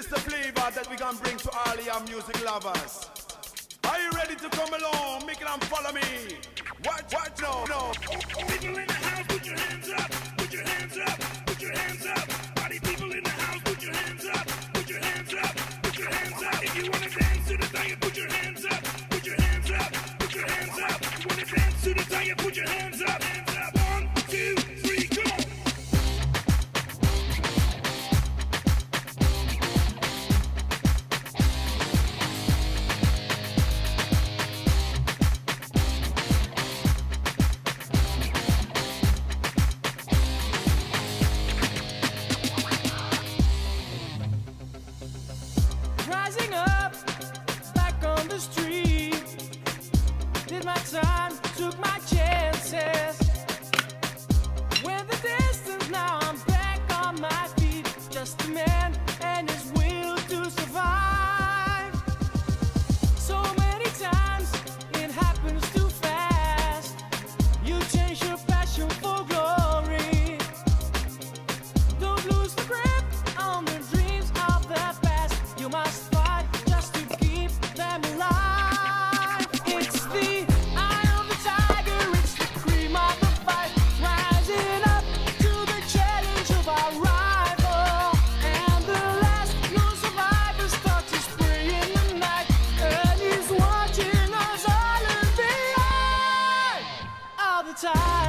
is the flavor that we can bring to all your music lovers. Are you ready to come along? Make it and follow me. What no, no. People in the house, put your hands up, put your hands up, put your hands up. Party people in the house, put your hands up, put your hands up, put your hands up. If you wanna dance to the thing, put your hands up, put your hands up, put your hands up. If you wanna dance to the thing, put your hands up, hands up. 1, 2, 3, go. Rising up, back on the street. Did my time, took my chances. Went the distance, now I'm back on my feet. Just a man and his will to survive. So many times, it happens too fast. You change your passion for glory. Don't lose the grip on the dreams of the past. You must fight just to keep them alive. It's the eye of the tiger, it's the cream of the fight. Rising up to the challenge of our rival. And the last known survivor starts to spray in the night. And he's watching us all in the eye of the tiger.